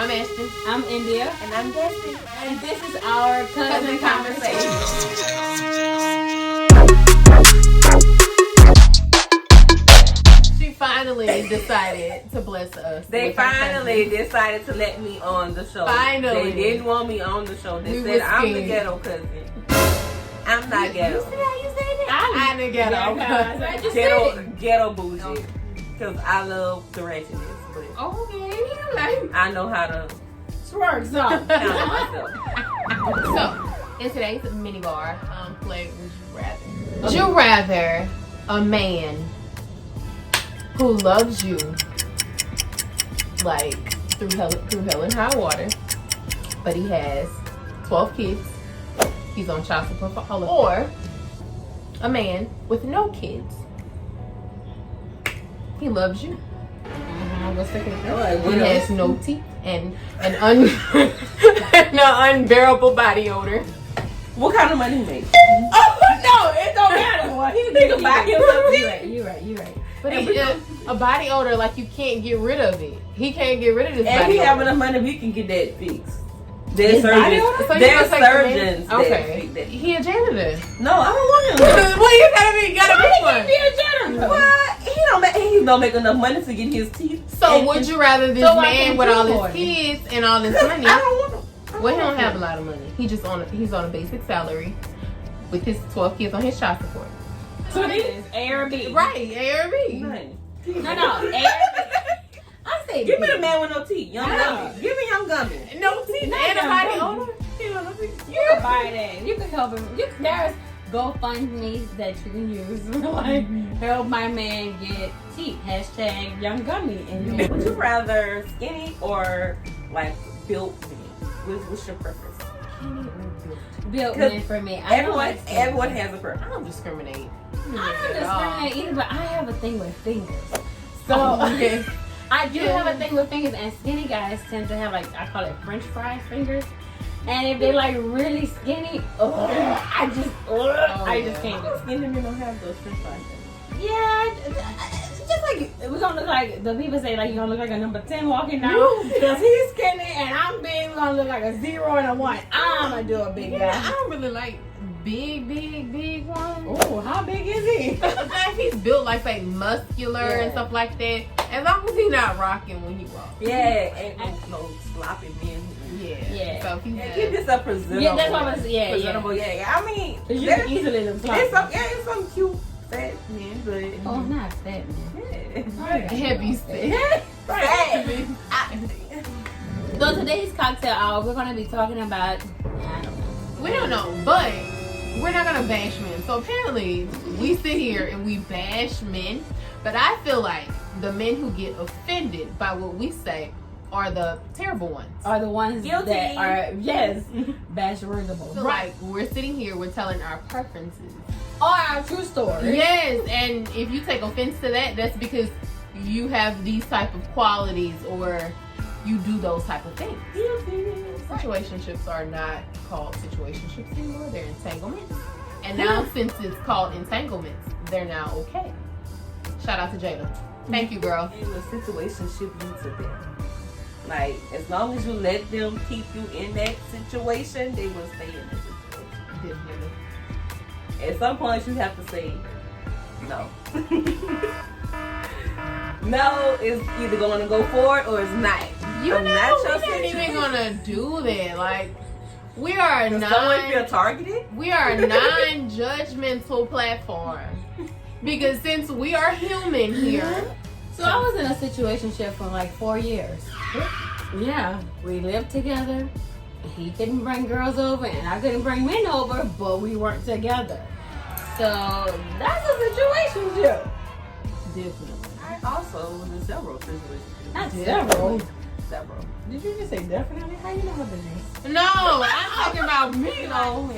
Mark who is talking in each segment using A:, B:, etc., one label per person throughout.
A: I'm Ashton.
B: I'm India.
C: And I'm Destiny.
B: And this is our Cousin Conversation.
A: She finally decided to bless us.
C: They finally decided to let me on the show.
A: Finally.
C: They didn't want me on the show. They
A: We
C: said,
A: was
C: I'm the
A: scared.
C: ghetto cousin. I'm not ghetto.
A: You see how you say that? I'm the ghetto.
C: Ghetto bougie. Because I love the ratchetness. But
A: Okay.
C: I know how to
B: Twerk some.
C: handle myself.
A: So, in today's mini bar, play Would You Rather? Would you rather a man who loves you, like, through hell and high water, but he has 12 kids, he's on child support for all of them, or a man with no kids, he loves you,
B: What's the case?
A: he has no teeth, and an unbearable body odor.
C: What kind of money he make?
A: Oh, no, it don't matter.
C: What he think about himself?
B: You're right.
A: But a body odor, like, you can't get rid of it. He can't get rid of this
C: And
A: body
C: he
A: odor.
C: have enough money, we can get that fixed. There's
A: His body odor?
C: surgeons.
A: So you
C: There's
A: gonna take the
C: surgeons.
A: man? Okay.
C: That
A: He a janitor.
C: No, I don't want him.
A: Well, you gotta be one.
C: What? He don't make enough money to get his teeth.
A: So would you rather this man with all his kids and all this money?
C: I don't want him.
A: Well, he don't have a lot of money. He's on a basic salary with his 12 kids on his child support.
B: So this is A or B.
A: Right, A or B.
B: No, A or B. I say
C: Give
B: B.
C: me the man with no teeth. Young Gummy. Give me Young Gummy.
A: No teeth
B: Not
A: and a
B: young
A: body
B: gummy.
A: odor.
B: You can buy that. You can help him. There's GoFundMe that you can use for like help my man get teeth. # Young Gummy. And
C: Would you rather skinny or like built man? What's your preference?
B: built man for me. I don't like skinny.
C: Everyone has a
A: I
C: preference.
A: don't discriminate.
B: I don't discriminate either, but I have a thing with fingers. So
A: okay.
B: I do have a thing with fingers, and skinny guys tend to have like I call it French fry fingers. And if they like really skinny, I just can't do it.
C: Skinny men don't have those French fries.
B: Yeah, it's just like we're gonna look like the people say like you're gonna look like a number 10 walking down because he's skinny and I'm big. We're gonna look like a 0 and a 1. I'm gonna do a big
A: I
B: guy.
A: don't really like big ones.
B: Oh, how big is he?
A: If he's built like say muscular and stuff like that, as long as he's not rocking when he walks.
C: Yeah, and no sloppy men.
B: Yeah.
A: So if he's
C: Keep this up presentable.
B: Yeah, that's what I was. Yeah.
C: Presentable. Yeah. I mean,
B: You can easily look
C: it's some cute fat men, but
B: Oh, not fat man.
C: yeah.
A: heavy set.
B: So today's cocktail hour, we're gonna be talking about. I don't know.
A: We don't know, but we're not gonna bash men. So apparently, we sit here and we bash men, but I feel like the men who get offended by what we say are the terrible ones.
B: Are the ones
C: Guilty.
B: that are
A: So
B: bashable.
A: like we're sitting here, we're telling our preferences.
B: Or our true story.
A: Yes, and if you take offense to that, that's because you have these type of qualities or you do those type of things. Situationships are not called situationships anymore, they're entanglements. And now since it's called entanglements, they're now okay. Shout out to Jada. Thank you, girl.
C: And the situationship you to them. Like, as long as you let them keep you in that situation, they will stay in that situation.
A: Definitely.
C: At some point, you have to say no. No is either going to go forward or it's not.
A: You
C: I'm
A: know,
C: not your
A: we're not even
C: situation.
A: gonna do that. Like, we are
C: Does someone feel targeted?
A: we are a non-judgmental platform. Because since we are human here,
B: So I was in a situationship for like 4 years. Yeah, we lived together. He couldn't bring girls over, and I couldn't bring men over, but we weren't together. So that's a situationship.
A: definitely.
C: I also was in several situations.
B: Not several.
C: Several.
B: Did you just say definitely? How you know what that means?
A: No, I'm talking about me.
C: You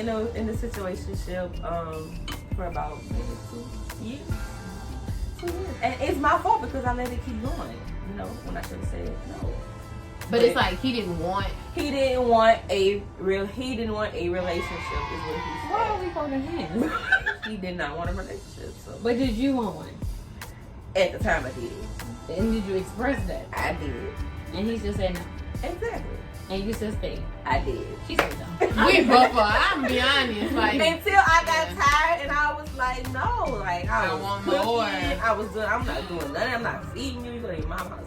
C: know, in the situationship for about maybe 2 years. 2 years. And it's my fault because I let it keep going. You know, when I should have said no.
A: But it's like he didn't want.
C: He didn't want a relationship is what he
B: Why are
C: said.
B: we holding hands?
C: He did not want a relationship. So
B: But did you want one?
C: at the time I did.
B: And did you express that?
C: I did.
B: And he still said no.
C: Exactly.
B: And you still stayed.
C: I did.
B: She said no.
A: We both are. I'm be honest. Like
C: Until I got tired and I was like, no, like I was
A: want
C: cooking,
A: more.
C: I was doing. I'm not doing nothing. I'm not feeding you. You go to your mom's house.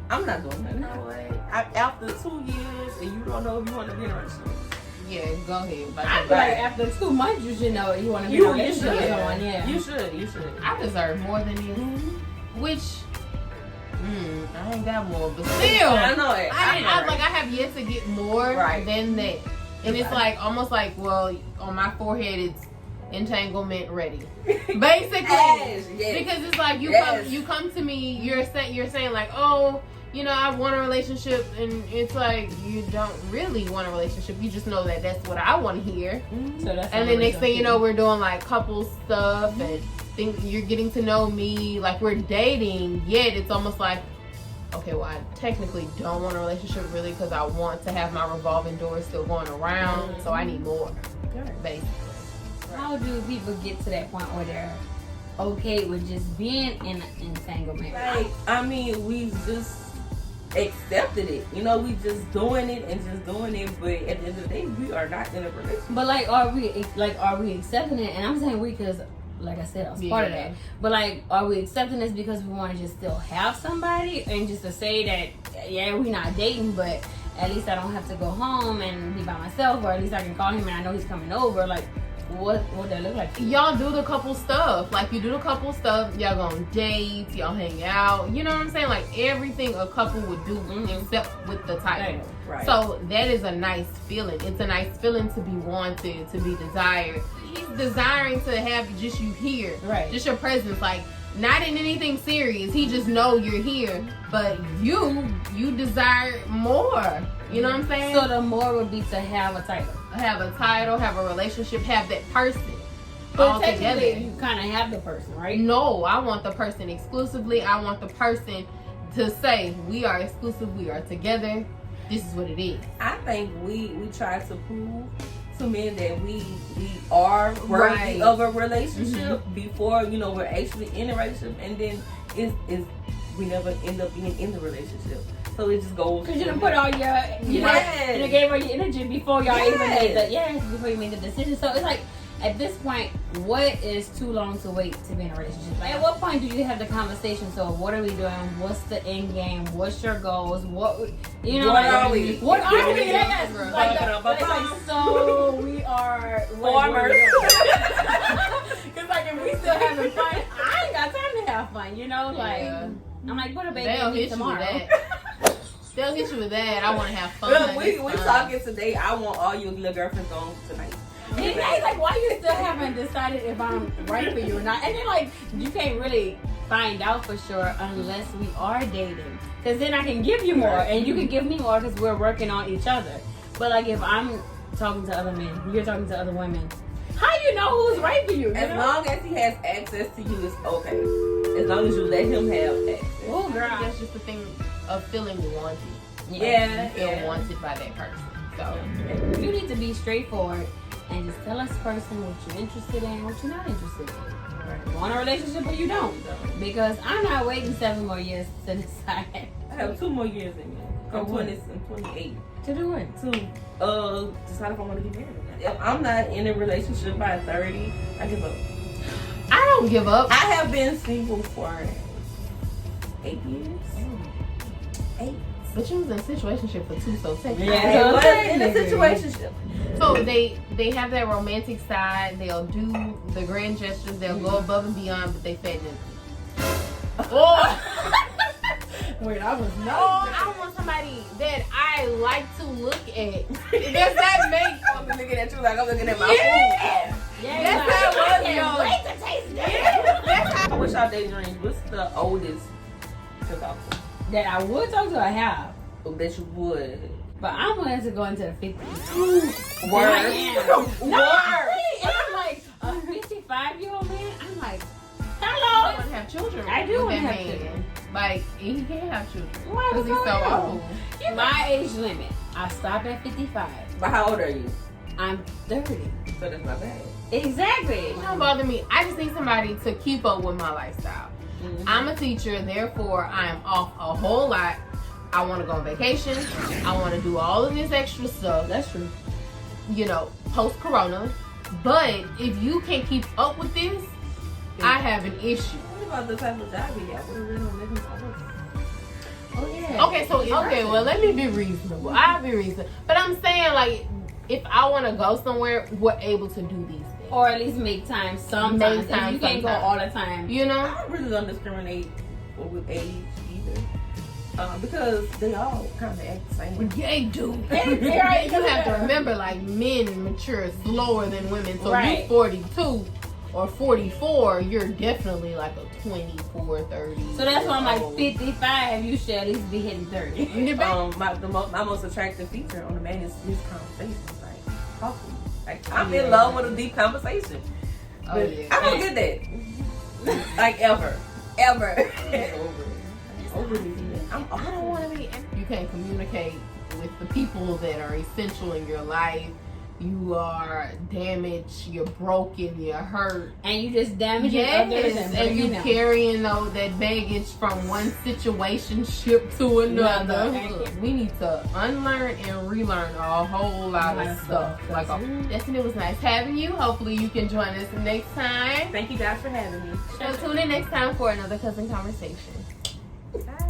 C: I'm not doing nothing. You know what? After 2 years and you don't know if you want to be in a relationship.
A: yeah, go ahead.
B: I feel like after 2 months you should know you want to be in a relationship with someone. Yeah.
C: You should.
A: I deserve more than this.
C: Mm-hmm.
A: Which I ain't got more, but still,
C: I know it.
A: I have yet to get more than that, and it's like almost like, well, on my forehead it's entanglement ready, basically,
C: yes.
A: because it's like you come to me, you're saying like, oh, you know, I want a relationship, and it's like you don't really want a relationship. You just know that that's what I want to hear,
B: So that's
A: and then next thing you know, we're doing like couple stuff and. You're getting to know me, like we're dating, yet it's almost like, okay, well, I technically don't want a relationship really because I want to have my revolving door still going around, so I need more, basically.
B: How do people get to that point where they're okay with just being in an entanglement?
C: Like, I mean, we just accepted it. You know, we just doing it and just doing it, but at the end of the day, we are not in a relationship.
B: But like, are we accepting it? And I'm saying we because, like I said, I was part of that. But like, are we accepting this because we want to just still have somebody and just to say that, yeah, we're not dating, but at least I don't have to go home and be by myself, or at least I can call him and I know he's coming over. Like, what that look like?
A: Y'all do the couple stuff. Like, you do the couple stuff. Y'all go on dates. Y'all hang out. You know what I'm saying? Like, everything a couple would do except with the title.
C: Right.
A: So that is a nice feeling. It's a nice feeling to be wanted, to be desired. He's desiring to have just you here.
B: Right.
A: Just your presence. Like, not in anything serious. He just know you're here. But you desire more. You know what I'm saying?
B: So the more would be to have a title.
A: Have a title, have a relationship, have that person.
B: But
A: all
B: technically,
A: together.
B: you kind of have the person, right?
A: No, I want the person exclusively. I want the person to say, we are exclusive, we are together. This is what it is.
C: I think we try to prove to men that we are worthy of a relationship before, you know, we're actually in a relationship, and then we never end up being in the relationship. So it just goes.
B: Because you done put all your, you know, gave all your energy before y'all even made before you made the decision. So it's like, at this point, what is too long to wait to be in a relationship? Like, at what point do you have the conversation? So what are we doing? What's the end game? What's your goals? What, you know,
C: what are we?
B: What are we? Like, so we are
C: farmers.
B: Because like, if we still having fun, I ain't got time to have fun. You know, like I'm like, put a baby
A: They'll
B: in me
A: hit
B: tomorrow.
A: you with that. They'll hit you with that. I want to have fun.
C: Look, we talking today. I want all your little girlfriends on tonight.
B: And it's like, why you still haven't decided if I'm right for you or not? And then like, you can't really find out for sure unless we are dating. Because then I can give you more and you can give me more because we're working on each other. But like, if I'm talking to other men, you're talking to other women, how you know who's right for you?
C: As long as he has access to you, it's okay. As long as you let him have access.
B: Oh, girl.
A: That's just the thing of feeling wanted.
C: Yeah.
A: You feel wanted by that person. So
B: you need to be straightforward and just tell us person what you're interested in, what you're not interested in. Right. You want a relationship or you don't. Because I'm not waiting 7 more years to decide.
C: I have 2 more years in me. I'm 28.
B: To do it.
C: To decide if I want to get married or not. If I'm not in a relationship by 30, I give up.
A: I don't give up.
C: I have been single for 8 years. 8.
A: But you was in a situationship for 2, so technically.
C: Yeah, I was in a situationship.
A: So they have that romantic side. They'll do the grand gestures. They'll go above and beyond, but they fed them. Oh.
B: Wait, I was not.
A: Oh, I want somebody that I like to look at. Does that make?
C: I'm looking at you like I'm looking at my
A: food.
B: Yeah,
A: that's how it was, yo.
B: Wait to taste that.
C: What's your day dreams? What's the oldest to talk to?
B: That I would talk to, I have.
C: That you would.
B: But I'm willing to go into the 50s.
C: Word.
B: No, I'm like a 55-year-old man. I'm like, hello.
A: I want to have children.
B: I do
A: with
B: want to
A: that
B: have
A: man.
B: children.
A: Like, he can't have children.
B: Why?
A: Because he's so old.
B: My age limit. I stop at 55.
C: But how old are you?
B: I'm 30.
C: So that's not bad.
B: Exactly.
A: It don't bother me. I just need somebody to keep up with my lifestyle. I'm a teacher, therefore I am off a whole lot. I want to go on vacation. I want to do all of this extra stuff.
B: That's true.
A: You know, post-corona. But if you can't keep up with this, I have an issue.
C: What about the type of job he got? What are we gonna make him go?
B: Oh yeah.
A: Okay, well, let me be reasonable. I'll be reasonable. But I'm saying, like, if I want to go somewhere, we're able to do these things.
B: Or at least make time sometimes.
A: Make time
B: you can't go
A: sometimes.
B: all the time.
A: You know?
C: I really don't discriminate with age either. Because they all kind of act the same.
A: They do.
B: Right.
A: You have to remember, like, men mature slower than women. So
B: Right.
A: you 42 or 44, you're definitely like a 24, 30.
B: So that's why I'm like
A: old.
B: 55. You should at least be hitting 30.
C: My most attractive feature on the man is his conversation. Like, talking. Like, I'm in love with a deep conversation.
A: Oh, yeah.
C: I don't get that. Like, ever.
A: I don't want to be. You can't communicate with the people that are essential in your life. You are damaged. You're broken. You're hurt.
B: And you just damaging others
A: and you carrying that baggage from one situationship to another. We need to unlearn and relearn a whole lot of stuff. Like, Destiny, it was nice having you. Hopefully, you can join us next time.
C: Thank you guys for having me.
A: So tune in next time for another cousin conversation.
C: Bye.